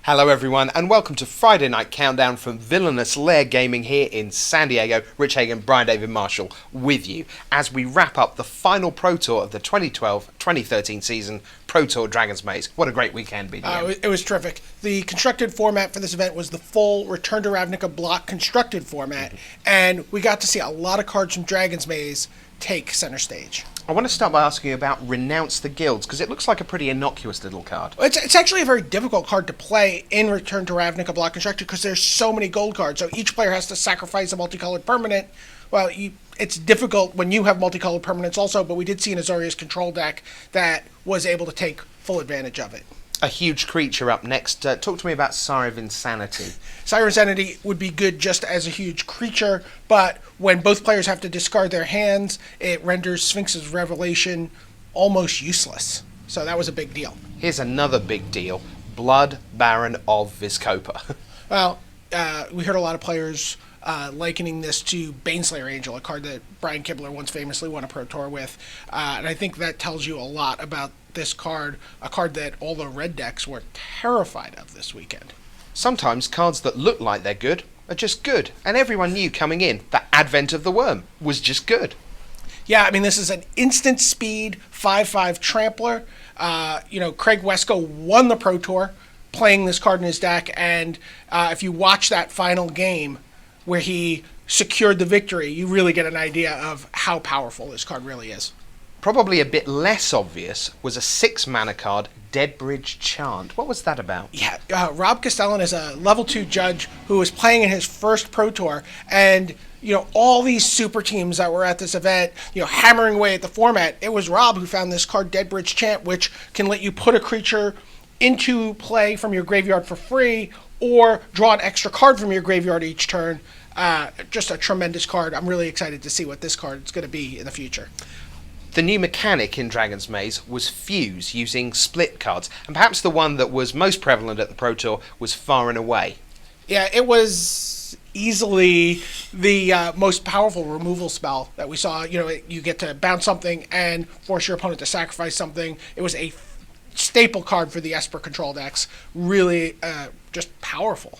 Hello everyone and welcome to Friday Night Countdown from Villainous Lair Gaming here in San Diego. Hagon and Brian David-Marshall with you as we wrap up the final Pro Tour of the 2012-2013 season, Pro Tour Dragon's Maze. What a great weekend, BDM. It was terrific. The constructed format for this event was the full Return to Ravnica block constructed format, and we got to see a lot of cards from Dragon's Maze take center stage. I want to start by asking you about Renounce the Guilds, because it looks like a pretty innocuous little card. It's actually a very difficult card to play in Return to Ravnica block constructed because there's so many gold cards, so each player has to sacrifice a multicolored permanent. Well, it's difficult when you have multicolored permanents also, but we did see an Azorius control deck that was able to take full advantage of it. A huge creature up next. Talk to me about Sire of Insanity. Sire of Insanity would be good just as a huge creature, but when both players have to discard their hands, it renders Sphinx's Revelation almost useless. So that was a big deal. Here's another big deal. Blood Baron of Vizkopa. Well, we heard a lot of players likening this to Baneslayer Angel, a card that Brian Kibler once famously won a Pro Tour with. And I think that tells you a lot about this card, a card that all the red decks were terrified of this weekend. Sometimes cards that look like they're good are just good, and everyone knew coming in that Advent of the Worm was just good. Yeah, I mean, this is an instant speed 5/5 trampler. Craig Wesco won the Pro Tour playing this card in his deck, and if you watch that final game where he secured the victory, you really get an idea of how powerful this card really is. Probably a bit less obvious was a 6-mana card, Deadbridge Chant. What was that about? Yeah, Rob Castellan is a level 2 judge who was playing in his first Pro Tour, and all these super teams that were at this event, hammering away at the format. It was Rob who found this card, Deadbridge Chant, which can let you put a creature into play from your graveyard for free, or draw an extra card from your graveyard each turn. Just a tremendous card. I'm really excited to see what this card is going to be in the future. The new mechanic in Dragon's Maze was Fuse, using split cards, and perhaps the one that was most prevalent at the Pro Tour was Far and Away. Yeah, it was easily the most powerful removal spell that we saw. You get to bounce something and force your opponent to sacrifice something. It was a staple card for the Esper control decks. Really just powerful.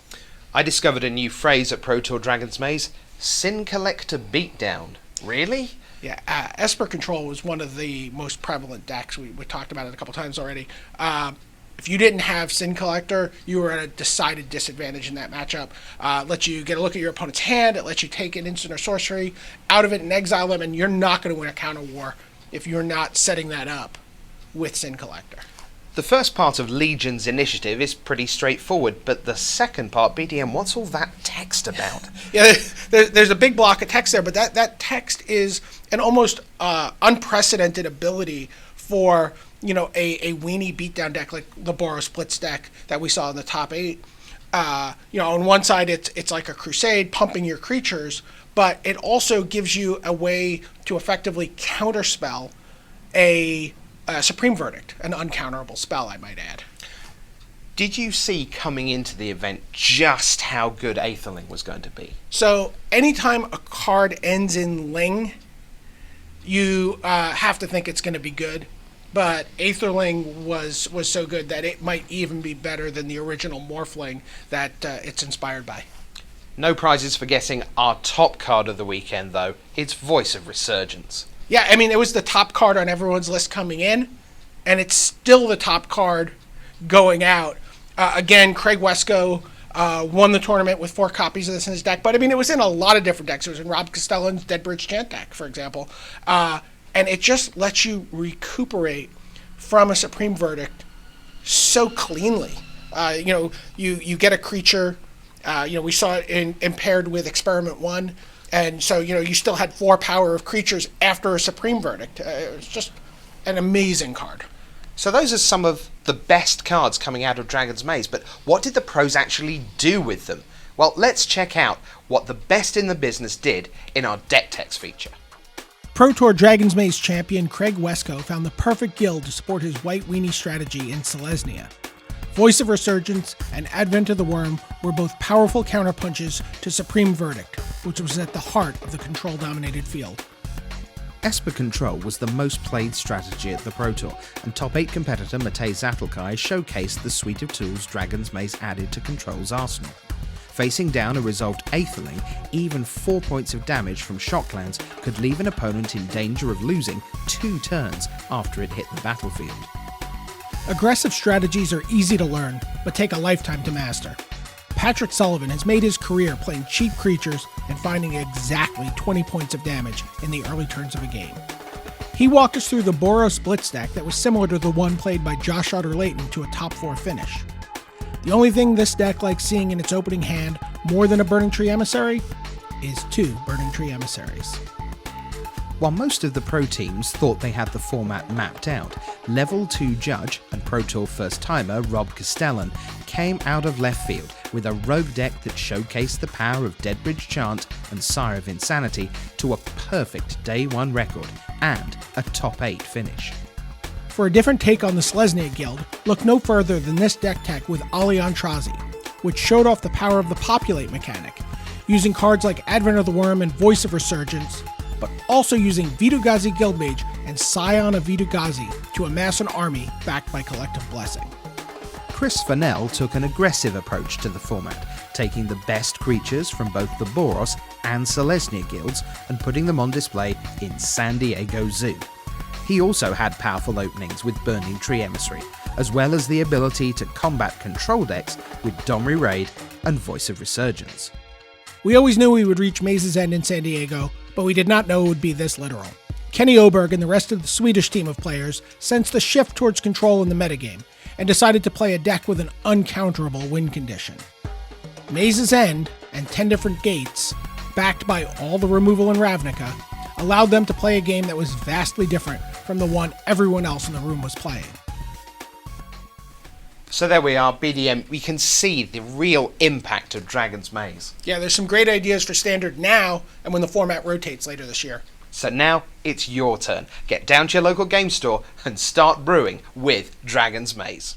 I discovered a new phrase at Pro Tour Dragon's Maze, Sin Collector Beatdown. Really? Yeah, Esper Control was one of the most prevalent decks. We talked about it a couple times already. If you didn't have Sin Collector, you were at a decided disadvantage in that matchup. Lets you get a look at your opponent's hand. It lets you take an instant or sorcery out of it and exile them, and you're not going to win a counter war if you're not setting that up with Sin Collector. The first part of Legion's initiative is pretty straightforward, but the second part, BDM, what's all that text about? Yeah, there's a big block of text there, but that text is an almost unprecedented ability for a weenie beatdown deck like the Boros Splits deck that we saw in the top 8. On one side it's like a crusade pumping your creatures, but it also gives you a way to effectively counterspell a Supreme Verdict, an uncounterable spell, I might add. Did you see coming into the event just how good Ætherling was going to be? So anytime a card ends in ling, you have to think it's going to be good. But Ætherling was so good that it might even be better than the original Morphling that it's inspired by. No prizes for guessing our top card of the weekend, though. It's Voice of Resurgence. Yeah, I mean, it was the top card on everyone's list coming in, and it's still the top card going out. Again, Craig Wesco won the tournament with 4 copies of this in his deck, but I mean, it was in a lot of different decks. It was in Rob Castellan's Deadbridge Chant deck, for example. And it just lets you recuperate from a Supreme Verdict so cleanly. You get a creature. We saw it impaired with Experiment 1. And so, you still had 4 power of creatures after a Supreme Verdict. It was just an amazing card. So those are some of the best cards coming out of Dragon's Maze, but what did the pros actually do with them? Well, let's check out what the best in the business did in our deck text feature. Pro Tour Dragon's Maze champion Craig Wesco found the perfect guild to support his white weenie strategy in Selesnya. Voice of Resurgence and Advent of the Worm were both powerful counterpunches to Supreme Verdict, which was at the heart of the control-dominated field. Esper Control was the most played strategy at the Pro Tour, and top 8 competitor Matej Zatlkai showcased the suite of tools Dragon's Maze added to Control's arsenal. Facing down a resolved Ætherling, even 4 points of damage from Shocklands could leave an opponent in danger of losing 2 turns after it hit the battlefield. Aggressive strategies are easy to learn, but take a lifetime to master. Patrick Sullivan has made his career playing cheap creatures and finding exactly 20 points of damage in the early turns of a game. He walked us through the Boros Blitz deck that was similar to the one played by Josh Utter-Layton to a top 4 finish. The only thing this deck likes seeing in its opening hand, more than a Burning Tree Emissary, is 2 Burning Tree Emissaries. While most of the pro teams thought they had the format mapped out, Level 2 judge and Pro Tour first-timer Rob Castellan came out of left field with a rogue deck that showcased the power of Deadbridge Chant and Sire of Insanity to a perfect Day 1 record and a top 8 finish. For a different take on the Selesnya Guild, look no further than this deck tech with Ali Antrazi, which showed off the power of the Populate mechanic, using cards like Advent of the Worm and Voice of Resurgence, but also using Vitu-Ghazi Guildmage and Scion of Vitu-Ghazi to amass an army backed by Collective Blessing. Chris Fennell took an aggressive approach to the format, taking the best creatures from both the Boros and Selesnya guilds and putting them on display in San Diego Zoo. He also had powerful openings with Burning Tree Emissary, as well as the ability to combat control decks with Domri Raid and Voice of Resurgence. We always knew we would reach Maze's End in San Diego, but we did not know it would be this literal. Kenny Oberg and the rest of the Swedish team of players sensed the shift towards control in the metagame, and decided to play a deck with an uncounterable win condition. Maze's End and 10 different gates, backed by all the removal in Ravnica, allowed them to play a game that was vastly different from the one everyone else in the room was playing. So there we are, BDM. We can see the real impact of Dragon's Maze. Yeah, there's some great ideas for Standard now and when the format rotates later this year. So now it's your turn. Get down to your local game store and start brewing with Dragon's Maze.